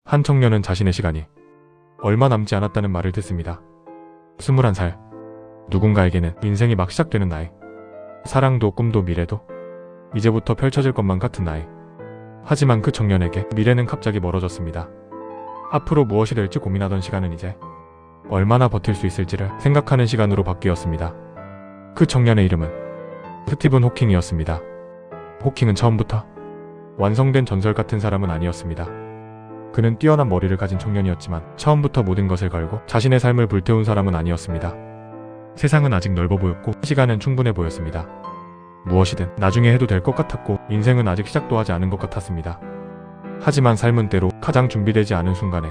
한 청년은 자신의 시간이 얼마 남지 않았다는 말을 듣습니다. 21살. 누군가에게는 인생이 막 시작되는 나이. 사랑도 꿈도 미래도 이제부터 펼쳐질 것만 같은 나이. 하지만 그 청년에게 미래는 갑자기 멀어졌습니다. 앞으로 무엇이 될지 고민하던 시간은 이제 얼마나 버틸 수 있을지를 생각하는 시간으로 바뀌었습니다. 그 청년의 이름은 스티븐 호킹이었습니다. 호킹은 처음부터 완성된 전설 같은 사람은 아니었습니다. 그는 뛰어난 머리를 가진 청년이었지만 처음부터 모든 것을 걸고 자신의 삶을 불태운 사람은 아니었습니다. 세상은 아직 넓어 보였고 시간은 충분해 보였습니다. 무엇이든 나중에 해도 될 것 같았고 인생은 아직 시작도 하지 않은 것 같았습니다. 하지만 삶은 때로 가장 준비되지 않은 순간에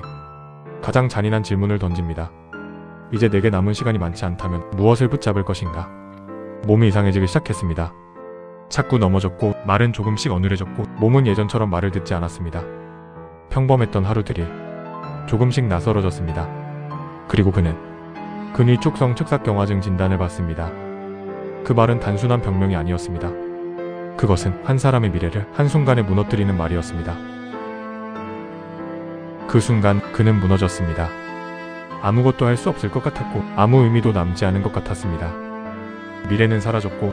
가장 잔인한 질문을 던집니다. 이제 내게 남은 시간이 많지 않다면 무엇을 붙잡을 것인가? 몸이 이상해지기 시작했습니다. 자꾸 넘어졌고 말은 조금씩 어눌해졌고 몸은 예전처럼 말을 듣지 않았습니다. 평범했던 하루들이 조금씩 낯설어졌습니다. 그리고 그는 근위축성 측삭경화증 진단을 받습니다. 그 말은 단순한 병명이 아니었습니다. 그것은 한 사람의 미래를 한순간에 무너뜨리는 말이었습니다. 그 순간 그는 무너졌습니다. 아무것도 할 수 없을 것 같았고 아무 의미도 남지 않은 것 같았습니다. 미래는 사라졌고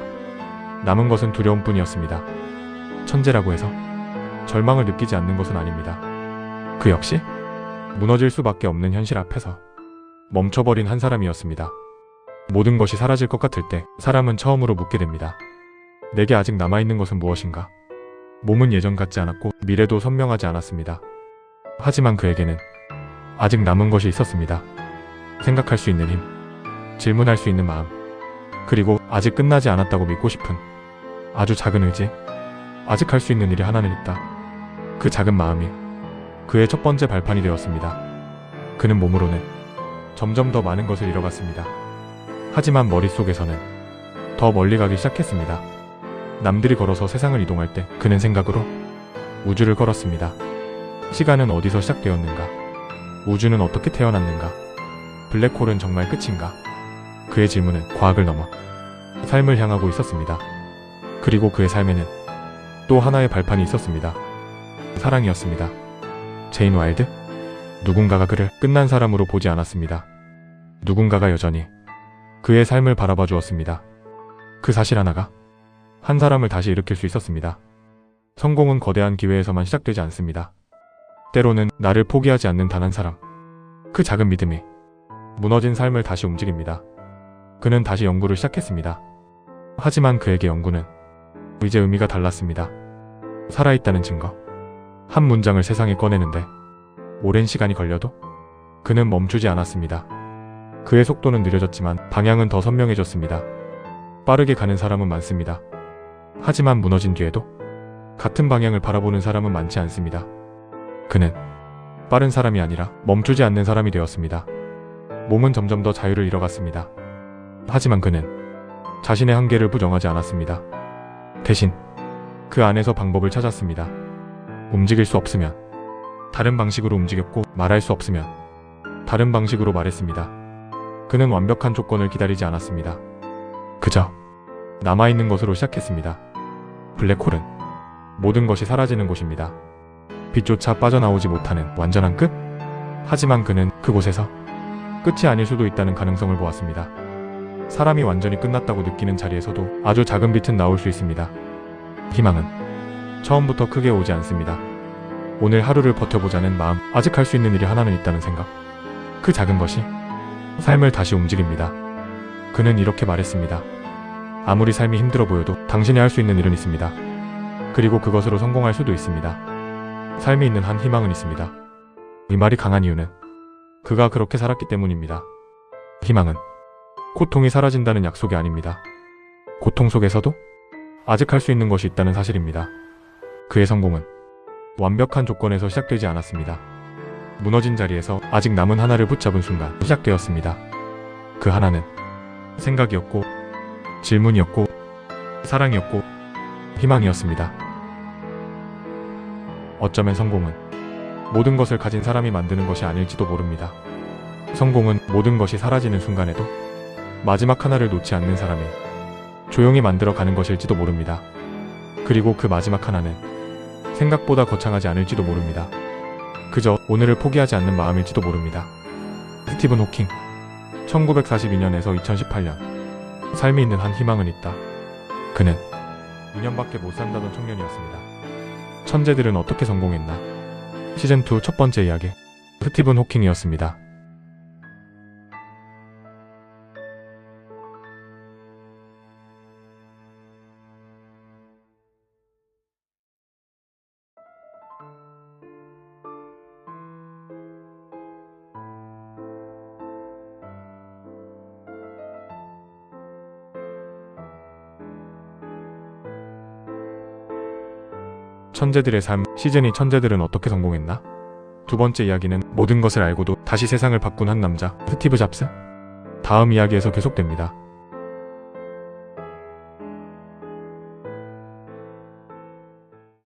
남은 것은 두려움뿐이었습니다. 천재라고 해서 절망을 느끼지 않는 것은 아닙니다. 그 역시 무너질 수밖에 없는 현실 앞에서 멈춰버린 한 사람이었습니다. 모든 것이 사라질 것 같을 때 사람은 처음으로 묻게 됩니다. 내게 아직 남아있는 것은 무엇인가? 몸은 예전 같지 않았고 미래도 선명하지 않았습니다. 하지만 그에게는 아직 남은 것이 있었습니다. 생각할 수 있는 힘, 질문할 수 있는 마음, 그리고 아직 끝나지 않았다고 믿고 싶은 아주 작은 의지. 아직 할 수 있는 일이 하나는 있다. 그 작은 마음이 그의 첫 번째 발판이 되었습니다. 그는 몸으로는 점점 더 많은 것을 잃어갔습니다. 하지만 머릿속에서는 더 멀리 가기 시작했습니다. 남들이 걸어서 세상을 이동할 때 그는 생각으로 우주를 걸었습니다. 시간은 어디서 시작되었는가? 우주는 어떻게 태어났는가? 블랙홀은 정말 끝인가? 그의 질문은 과학을 넘어 삶을 향하고 있었습니다. 그리고 그의 삶에는 또 하나의 발판이 있었습니다. 사랑이었습니다. 제인 와일드? 누군가가 그를 끝난 사람으로 보지 않았습니다. 누군가가 여전히 그의 삶을 바라봐 주었습니다. 그 사실 하나가 한 사람을 다시 일으킬 수 있었습니다. 성공은 거대한 기회에서만 시작되지 않습니다. 때로는 나를 포기하지 않는 단 한 사람. 그 작은 믿음이 무너진 삶을 다시 움직입니다. 그는 다시 연구를 시작했습니다. 하지만 그에게 연구는 이제 의미가 달랐습니다. 살아있다는 증거. 한 문장을 세상에 꺼내는데 오랜 시간이 걸려도 그는 멈추지 않았습니다. 그의 속도는 느려졌지만 방향은 더 선명해졌습니다. 빠르게 가는 사람은 많습니다. 하지만 무너진 뒤에도 같은 방향을 바라보는 사람은 많지 않습니다. 그는 빠른 사람이 아니라 멈추지 않는 사람이 되었습니다. 몸은 점점 더 자유를 잃어갔습니다. 하지만 그는 자신의 한계를 부정하지 않았습니다. 대신 그 안에서 방법을 찾았습니다. 움직일 수 없으면 다른 방식으로 움직였고 말할 수 없으면 다른 방식으로 말했습니다. 그는 완벽한 조건을 기다리지 않았습니다. 그저 남아있는 것으로 시작했습니다. 블랙홀은 모든 것이 사라지는 곳입니다. 빛조차 빠져나오지 못하는 완전한 끝? 하지만 그는 그곳에서 끝이 아닐 수도 있다는 가능성을 보았습니다. 사람이 완전히 끝났다고 느끼는 자리에서도 아주 작은 빛은 나올 수 있습니다. 희망은 처음부터 크게 오지 않습니다. 오늘 하루를 버텨보자는 마음, 아직 할 수 있는 일이 하나는 있다는 생각. 그 작은 것이 삶을 다시 움직입니다. 그는 이렇게 말했습니다. 아무리 삶이 힘들어 보여도 당신이 할 수 있는 일은 있습니다. 그리고 그것으로 성공할 수도 있습니다. 삶이 있는 한 희망은 있습니다. 이 말이 강한 이유는 그가 그렇게 살았기 때문입니다. 희망은 고통이 사라진다는 약속이 아닙니다. 고통 속에서도 아직 할 수 있는 것이 있다는 사실입니다. 그의 성공은 완벽한 조건에서 시작되지 않았습니다. 무너진 자리에서 아직 남은 하나를 붙잡은 순간 시작되었습니다. 그 하나는 생각이었고 질문이었고 사랑이었고 희망이었습니다. 어쩌면 성공은 모든 것을 가진 사람이 만드는 것이 아닐지도 모릅니다. 성공은 모든 것이 사라지는 순간에도 마지막 하나를 놓지 않는 사람이 조용히 만들어가는 것일지도 모릅니다. 그리고 그 마지막 하나는 생각보다 거창하지 않을지도 모릅니다. 그저 오늘을 포기하지 않는 마음일지도 모릅니다. 스티븐 호킹 1942년에서 2018년 삶이 있는 한 희망은 있다. 그는 2년밖에 못 산다던 청년이었습니다. 천재들은 어떻게 성공했나? 시즌2 첫 번째 이야기 스티븐 호킹이었습니다. 천재들의 삶 시즌2 천재들은 어떻게 성공했나? 두 번째 이야기는 모든 것을 알고도 다시 세상을 바꾼 한 남자 스티브 잡스? 다음 이야기에서 계속됩니다.